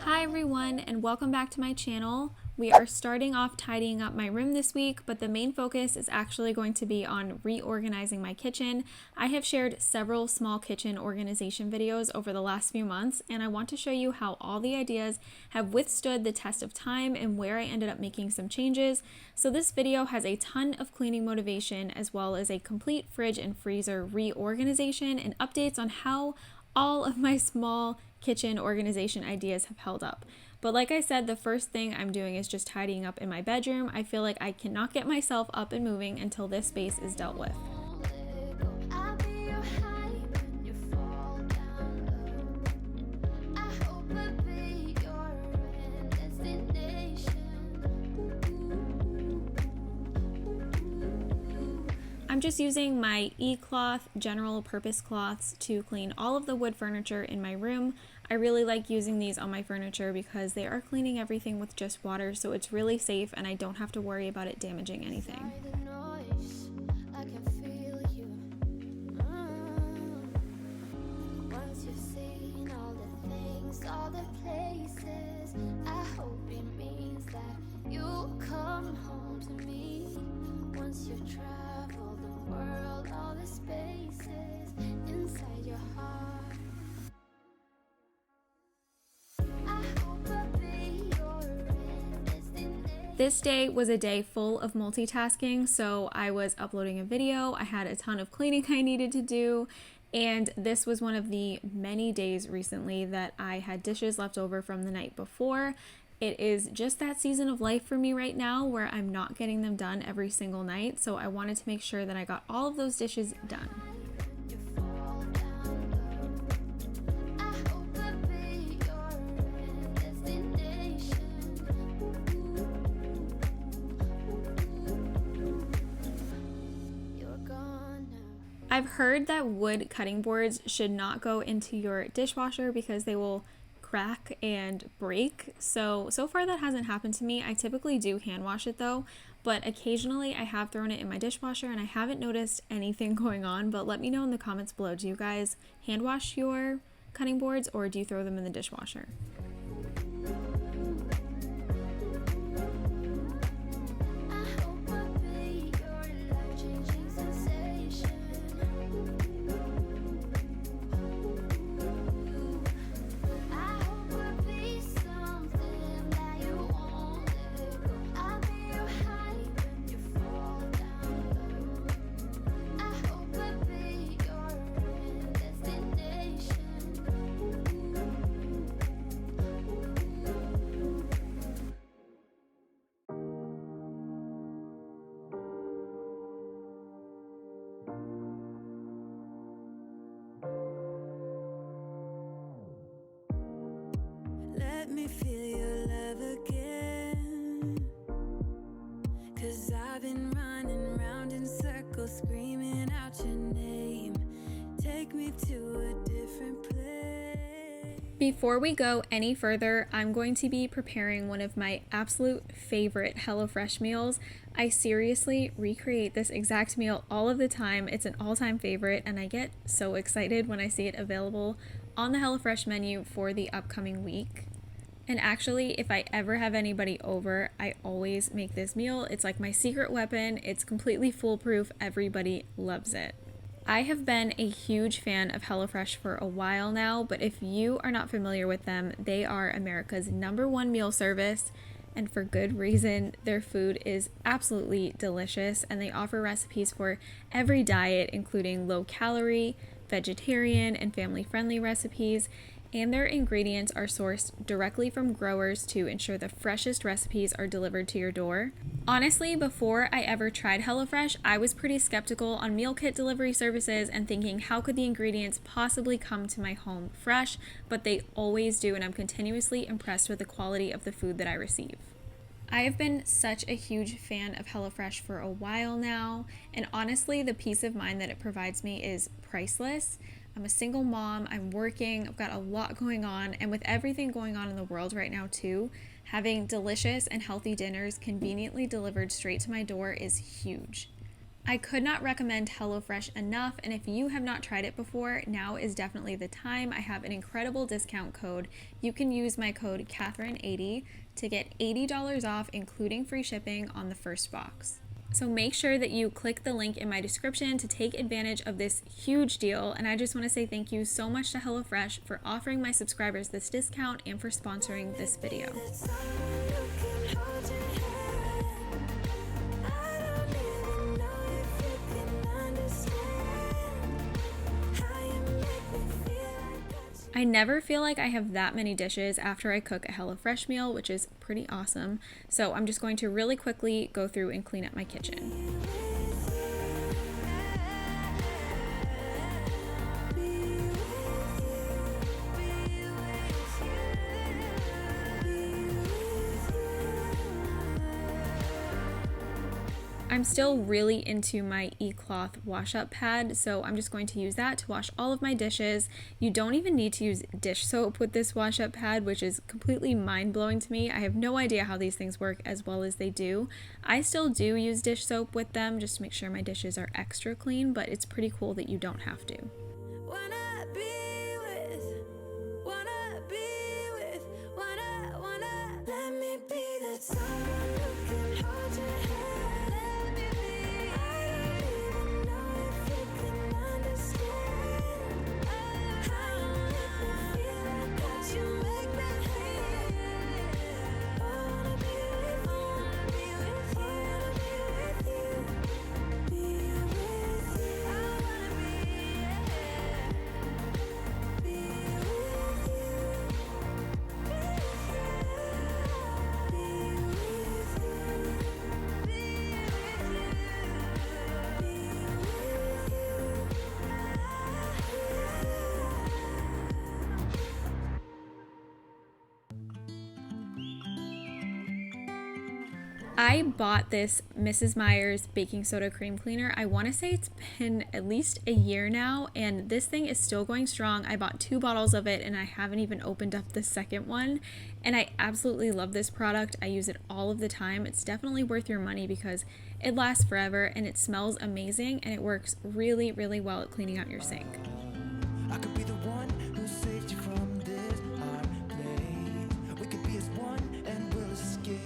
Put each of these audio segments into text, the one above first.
Hi everyone, and welcome back to my channel. We are starting off tidying up my room this week, but the main focus is actually going to be on reorganizing my kitchen. I have shared several small kitchen organization videos over the last few months, and I want to show you how all the ideas have withstood the test of time and where I ended up making some changes. So this video has a ton of cleaning motivation as well as a complete fridge and freezer reorganization and updates on how all of my small kitchen organization ideas have held up. But like I said, the first thing I'm doing is just tidying up in my bedroom. I feel like I cannot get myself up and moving until this space is dealt with. I'm just using my e-cloth general purpose cloths to clean all of the wood furniture in my room. I really like using these on my furniture because they are cleaning everything with just water, so it's really safe and I don't have to worry about it damaging anything. This day was a day full of multitasking, so I was uploading a video, I had a ton of cleaning I needed to do, and this was one of the many days recently that I had dishes left over from the night before. It is just that season of life for me right now where I'm not getting them done every single night, so I wanted to make sure that I got all of those dishes done. I've heard that wood cutting boards should not go into your dishwasher because they will crack and break. So far that hasn't happened to me. I typically do hand wash it though, but occasionally I have thrown it in my dishwasher and I haven't noticed anything going on, but let me know in the comments below. Do you guys hand wash your cutting boards or do you throw them in the dishwasher? Let me feel your love again, 'cause I've been running round in circles screaming out your name. Take me to a different place. Before we go any further, I'm going to be preparing one of my absolute favorite HelloFresh meals. I seriously recreate this exact meal all of the time. It's an all-time favorite and I get so excited when I see it available on the HelloFresh menu for the upcoming week. And actually, if I ever have anybody over, I always make this meal. It's like my secret weapon. It's completely foolproof. Everybody loves it. I have been a huge fan of HelloFresh for a while now, but if you are not familiar with them, they are America's #1 meal service, and for good reason. Their food is absolutely delicious, and they offer recipes for every diet, including low-calorie, vegetarian, and family-friendly recipes, and their ingredients are sourced directly from growers to ensure the freshest recipes are delivered to your door. Honestly, before I ever tried HelloFresh, I was pretty skeptical on meal kit delivery services and thinking, how could the ingredients possibly come to my home fresh? But they always do, and I'm continuously impressed with the quality of the food that I receive. I have been such a huge fan of HelloFresh for a while now, and honestly, the peace of mind that it provides me is priceless. I'm a single mom, I'm working, I've got a lot going on, and with everything going on in the world right now too, having delicious and healthy dinners conveniently delivered straight to my door is huge. I could not recommend HelloFresh enough, and if you have not tried it before, now is definitely the time. I have an incredible discount code. You can use my code Catherine80 to get $80 off, including free shipping on the first box. So make sure that you click the link in my description to take advantage of this huge deal. And I just want to say thank you so much to HelloFresh for offering my subscribers this discount and for sponsoring this video. I never feel like I have that many dishes after I cook a HelloFresh meal, which is pretty awesome. So I'm just going to really quickly go through and clean up my kitchen. I'm still really into my eCloth wash-up pad, so I'm just going to use that to wash all of my dishes. You don't even need to use dish soap with this wash-up pad, which is completely mind-blowing to me. I have no idea how these things work as well as they do. I still do use dish soap with them just to make sure my dishes are extra clean, but it's pretty cool that you don't have to. I bought this Mrs. Meyers baking soda cream cleaner. I want to say it's been at least a year now, and this thing is still going strong. I bought 2 bottles of it and I haven't even opened up the second one, and I absolutely love this product. I use it all of the time. It's definitely worth your money because it lasts forever and it smells amazing, and it works really, really well at cleaning out your sink. I could be the one who saved you from this hard place. We could be as one and we'll escape.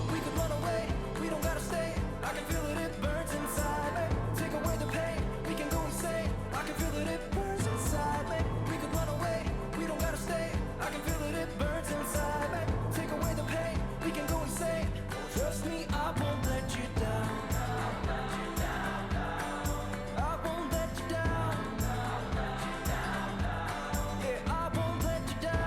We could run away, we don't gotta stay. I can feel it, it burns inside me. Take away the pain, we can go insane. I can feel it, it burns inside me. We could run away, we don't gotta stay. I can feel it, it burns inside me. Take away the pain, we can go insane. Trust me, I won't let you down. I won't let you down. Yeah, I won't let you down.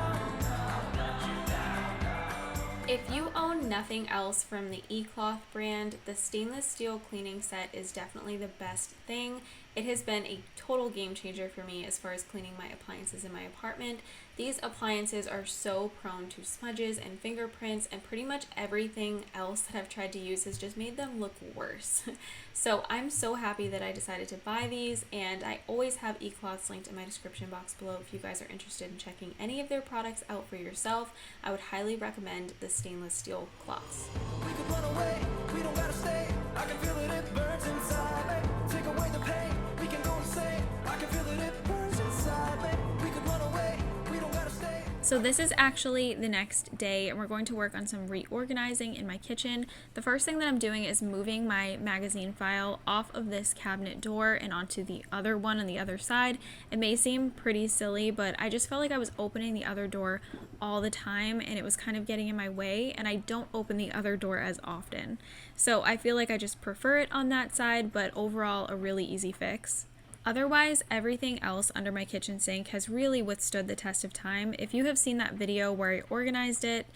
If you own nothing else from the eCloth brand, the stainless steel cleaning set is definitely the best thing. It has been a total game changer for me as far as cleaning my appliances in my apartment. These appliances are so prone to smudges and fingerprints, and pretty much everything else that I've tried to use has just made them look worse. So I'm so happy that I decided to buy these, and I always have eCloths linked in my description box below if you guys are interested in checking any of their products out for yourself. I would highly recommend the stainless steel cloths. We could run away, we don't gotta stay. I can feel it, it burns inside me. Take away the pain, we can go insane. I can feel it, it burns inside me. We could run away, we don't gotta stay. So this is actually the next day, and we're going to work on some reorganizing in my kitchen. The first thing that I'm doing is moving my magazine file off of this cabinet door and onto the other one on the other side. It may seem pretty silly, but I just felt like I was opening the other door all the time and it was kind of getting in my way, and I don't open the other door as often. So I feel like I just prefer it on that side, but overall a really easy fix. Otherwise, everything else under my kitchen sink has really withstood the test of time. If you have seen that video where I organized it,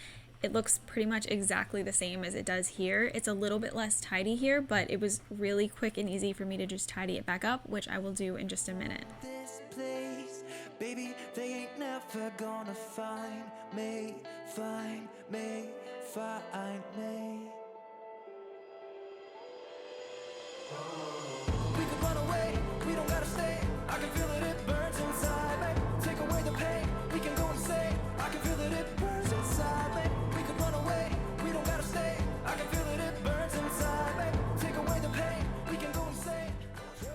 it looks pretty much exactly the same as it does here. It's a little bit less tidy here, but it was really quick and easy for me to just tidy it back up, which I will do in just a minute. This place, baby, they ain't never gonna find me, find me, find me. We could run away, we don't gotta stay. I can feel it, it burns inside me. Take away the pain, we can go insane. I can feel it, it burns inside me. We could run away, we don't gotta stay. I can feel it, it burns inside me. Take away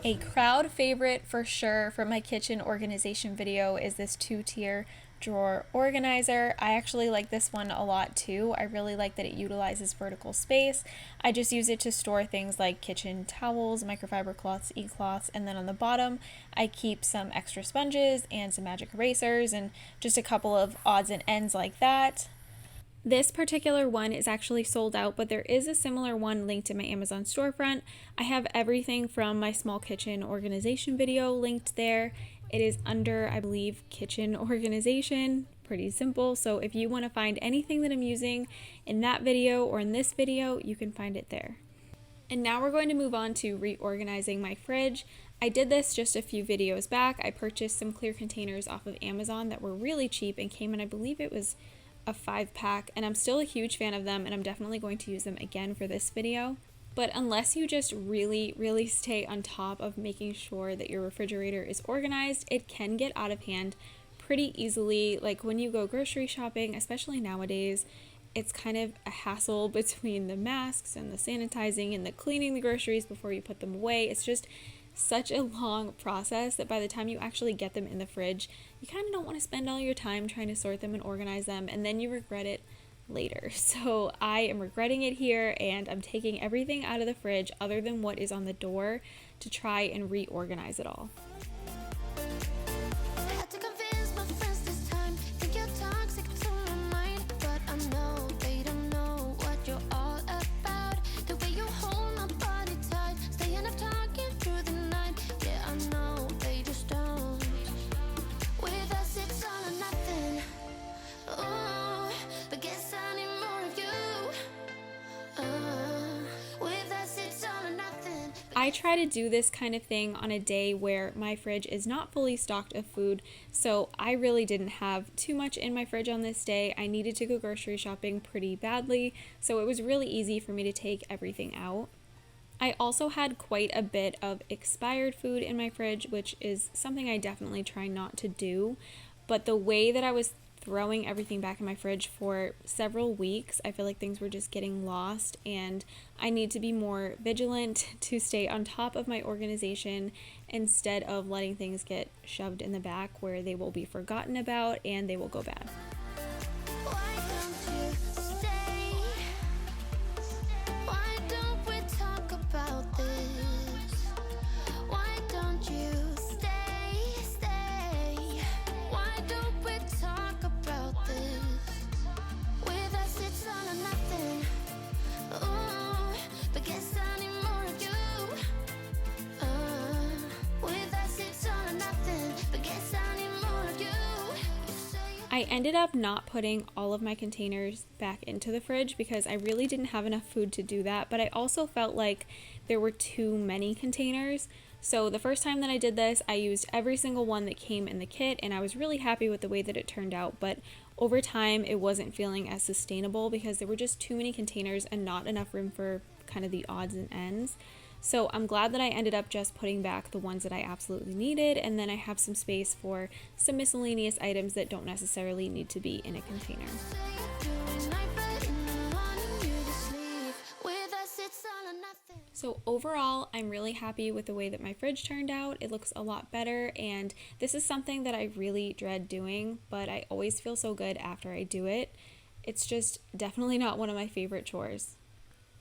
A crowd favorite for sure from my kitchen organization video is this 2-tier drawer organizer. I actually like this one a lot too. I really like that it utilizes vertical space. I just use it to store things like kitchen towels, microfiber cloths, e-cloths, and then on the bottom I keep some extra sponges and some magic erasers and just a couple of odds and ends like that. This particular one is actually sold out, but there is a similar one linked in my Amazon storefront. I have everything from my small kitchen organization video linked there. It is under, I believe, kitchen organization. Pretty simple. So if you want to find anything that I'm using in that video or in this video, you can find it there. And now we're going to move on to reorganizing my fridge. I did this just a few videos back. I purchased some clear containers off of Amazon that were really cheap and came in, I believe it was a 5-pack, and I'm still a huge fan of them and I'm definitely going to use them again for this video. But unless you just really stay on top of making sure that your refrigerator is organized, it can get out of hand pretty easily. Like when you go grocery shopping, especially nowadays, it's kind of a hassle between the masks and the sanitizing and the cleaning the groceries before you put them away. It's just such a long process that by the time you actually get them in the fridge, you kind of don't want to spend all your time trying to sort them and organize them, and then you regret it later. So I am regretting it here, and I'm taking everything out of the fridge other than what is on the door to try and reorganize it all. I try to do this kind of thing on a day where my fridge is not fully stocked of food, so I really didn't have too much in my fridge on this day. I needed to go grocery shopping pretty badly, so it was really easy for me to take everything out. I also had quite a bit of expired food in my fridge, which is something I definitely try not to do, but the way that I was throwing everything back in my fridge for several weeks, I feel like things were just getting lost, and I need to be more vigilant to stay on top of my organization instead of letting things get shoved in the back where they will be forgotten about and they will go bad. I ended up not putting all of my containers back into the fridge because I really didn't have enough food to do that, but I also felt like there were too many containers. So the first time that I did this, I used every single one that came in the kit, and I was really happy with the way that it turned out, but over time it wasn't feeling as sustainable because there were just too many containers and not enough room for kind of the odds and ends. So I'm glad that I ended up just putting back the ones that I absolutely needed, and then I have some space for some miscellaneous items that don't necessarily need to be in a container. So overall, I'm really happy with the way that my fridge turned out. It looks a lot better, and this is something that I really dread doing, but I always feel so good after I do it. It's just definitely not one of my favorite chores.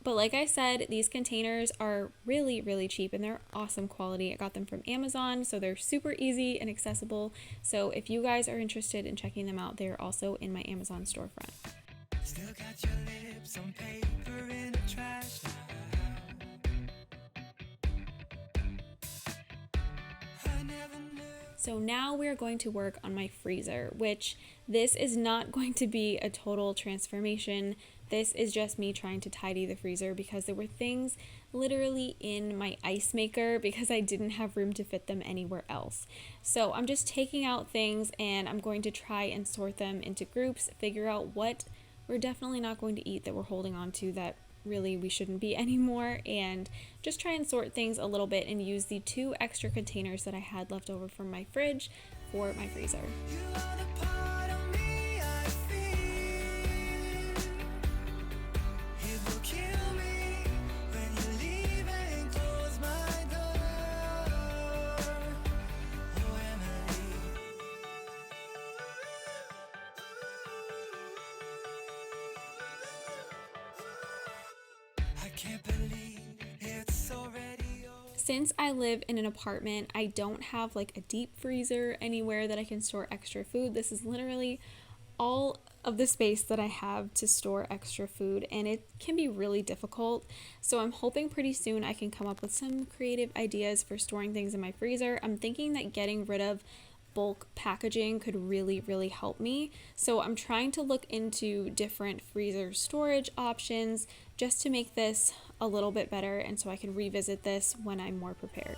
But like I said, these containers are really cheap and they're awesome quality. I got them from Amazon, so they're super easy and accessible. So if you guys are interested in checking them out, they're also in my Amazon storefront. Still got your lips on paper in the trash now. So now we're going to work on my freezer, which this is not going to be a total transformation. This is just me trying to tidy the freezer because there were things literally in my ice maker because I didn't have room to fit them anywhere else. So I'm just taking out things and I'm going to try and sort them into groups, figure out what we're definitely not going to eat that we're holding on to that really we shouldn't be anymore, and just try and sort things a little bit and use the 2 extra containers that I had left over from my fridge for my freezer. can't believe it's already over. Since I live in an apartment, I don't have like a deep freezer anywhere that I can store extra food. This is literally all of the space that I have to store extra food, and it can be really difficult. So I'm hoping pretty soon I can come up with some creative ideas for storing things in my freezer. I'm thinking that getting rid of bulk packaging could really help me. So I'm trying to look into different freezer storage options just to make this a little bit better, and so I can revisit this when I'm more prepared.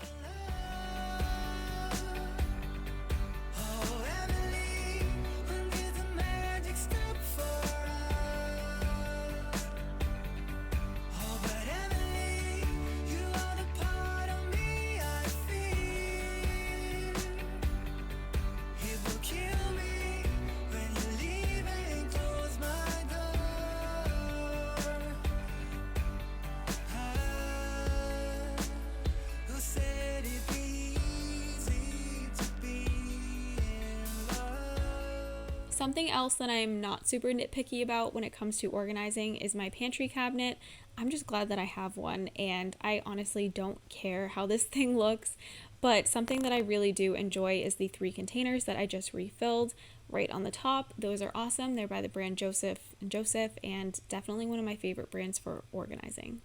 Something else that I'm not super nitpicky about when it comes to organizing is my pantry cabinet. I'm just glad that I have one, and I honestly don't care how this thing looks, but something that I really do enjoy is the 3 containers that I just refilled right on the top. Those are awesome. They're by the brand Joseph & Joseph, and definitely one of my favorite brands for organizing.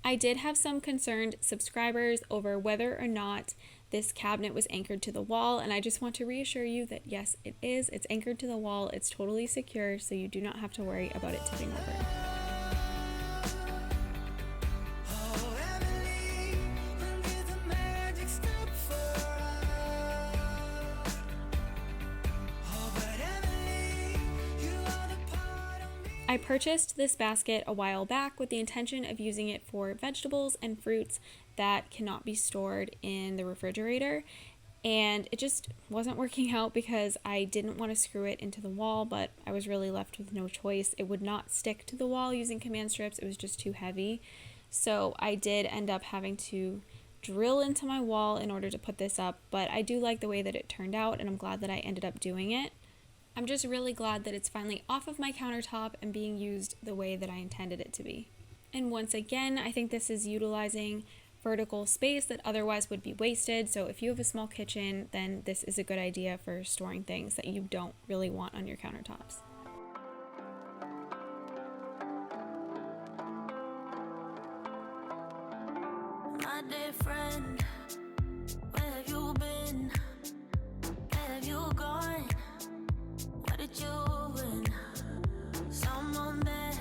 I did have some concerned subscribers over whether or not this cabinet was anchored to the wall, and I just want to reassure you that yes, it is. It's anchored to the wall. It's totally secure, so you do not have to worry about it tipping over. I purchased this basket a while back with the intention of using it for vegetables and fruits that cannot be stored in the refrigerator, and it just wasn't working out because I didn't want to screw it into the wall, but I was really left with no choice. It would not stick to the wall using command strips. It was just too heavy. So I did end up having to drill into my wall in order to put this up, but I do like the way that it turned out, and I'm glad that I ended up doing it. I'm just really glad that it's finally off of my countertop and being used the way that I intended it to be. And once again, I think this is utilizing vertical space that otherwise would be wasted. So if you have a small kitchen, then this is a good idea for storing things that you don't really want on your countertops. My dear friend, where have you been? Where have you gone? What did you win? Someone there,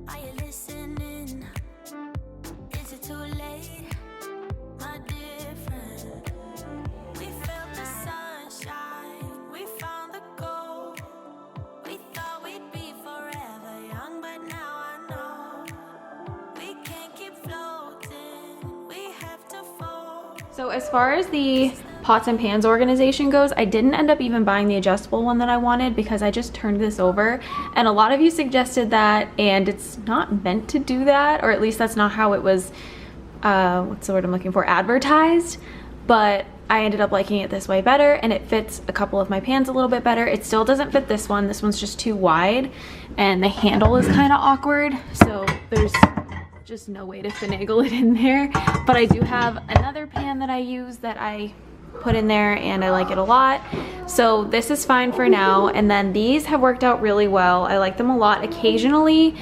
are you listening? Is it too late? My dear friend, we felt the sunshine, we found the gold. We thought we'd be forever young, but now I know we can't keep floating, we have to fall. So as far as the pots and pans organization goes, I didn't end up even buying the adjustable one that I wanted because I just turned this over, and a lot of you suggested that, and it's not meant to do that, or at least that's not how it was, what's the word I'm looking for, advertised. But I ended up liking it this way better, and it fits a couple of my pans a little bit better. It still doesn't fit this one. This one's just too wide, and the handle is kind of awkward, so there's just no way to finagle it in there. But I do have another pan that I use that I put in there, and I like it a lot. So this is fine for now, and then these have worked out really well. I like them a lot. Occasionally,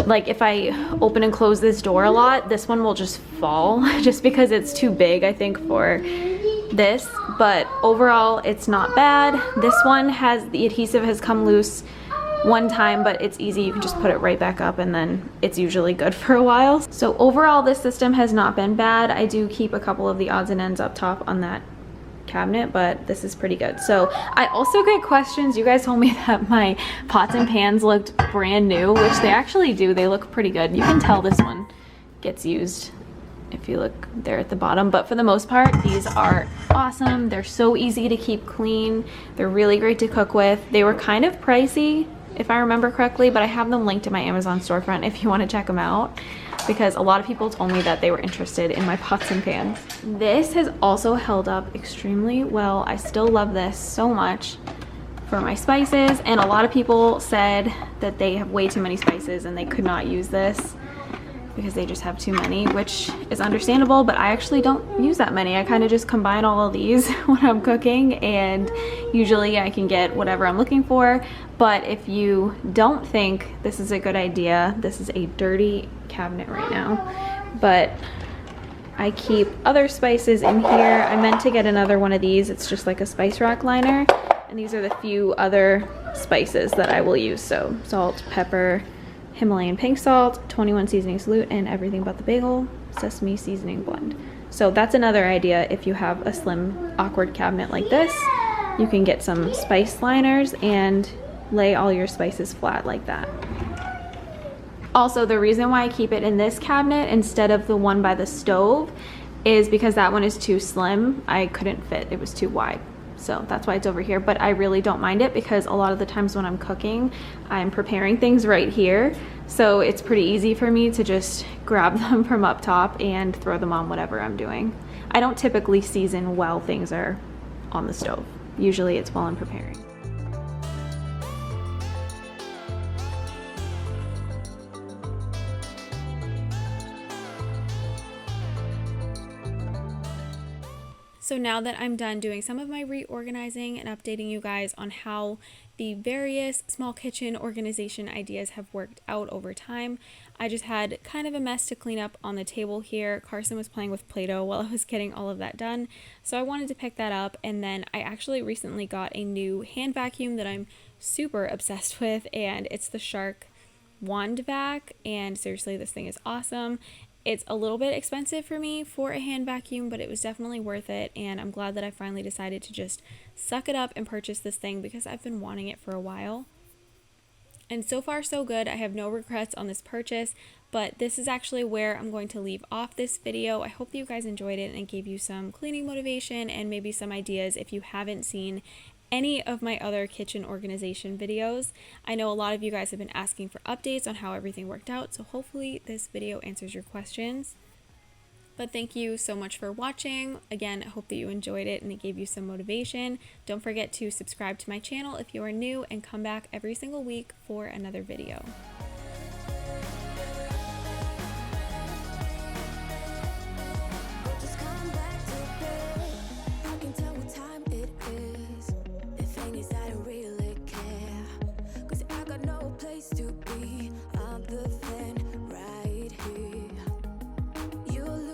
like if I open and close this door a lot, this one will just fall just because it's too big, I think, for this. But overall, it's not bad. This one has, the adhesive has come loose one time, but it's easy. You can just put it right back up, and then it's usually good for a while. So overall, this system has not been bad. I do keep a couple of the odds and ends up top on that cabinet, but this is pretty good. So I also get questions. You guys told me that my pots and pans looked brand new, which they actually do. They look pretty good. You can tell this one gets used if you look there at the bottom, but for the most part, these are awesome. They're so easy to keep clean. They're really great to cook with. They were kind of pricey, if I remember correctly, but I have them linked in my Amazon storefront if you want to check them out, because a lot of people told me that they were interested in my pots and pans. This has also held up extremely well. I still love this so much for my spices, and a lot of people said that they have way too many spices and they could not use this because they just have too many, which is understandable, but I actually don't use that many. I kind of just combine all of these when I'm cooking, and usually I can get whatever I'm looking for. But if you don't think this is a good idea, this is a dirty cabinet right now, but I keep other spices in here. I meant to get another one of these. It's just like a spice rack liner, and these are the few other spices that I will use. So salt, pepper, Himalayan pink salt, 21 seasoning salute, and everything but the bagel sesame seasoning blend. So that's another idea. If you have a slim, awkward cabinet like this, you can get some spice liners and lay all your spices flat like that. Also, the reason why I keep it in this cabinet instead of the one by the stove is because that one is too slim. I couldn't fit, it was too wide. So that's why it's over here, but I really don't mind it because a lot of the times when I'm cooking, I'm preparing things right here. So it's pretty easy for me to just grab them from up top and throw them on whatever I'm doing. I don't typically season while things are on the stove. Usually it's while I'm preparing. So now that I'm done doing some of my reorganizing and updating you guys on how the various small kitchen organization ideas have worked out over time, I just had kind of a mess to clean up on the table here. Carson was playing with Play-Doh while I was getting all of that done, so I wanted to pick that up. And then I actually recently got a new hand vacuum that I'm super obsessed with, and it's the Shark Wand Vac, and seriously, this thing is awesome. It's a little bit expensive for me for a hand vacuum, but it was definitely worth it, and I'm glad that I finally decided to just suck it up and purchase this thing because I've been wanting it for a while. And so far so good. I have no regrets on this purchase, but this is actually where I'm going to leave off this video. I hope that you guys enjoyed it and it gave you some cleaning motivation and maybe some ideas if you haven't seen any of my other kitchen organization videos. I know a lot of you guys have been asking for updates on how everything worked out, so hopefully this video answers your questions. But thank you so much for watching. Again, I hope that you enjoyed it and it gave you some motivation. Don't forget to subscribe to my channel if you are new and come back every single week for another video.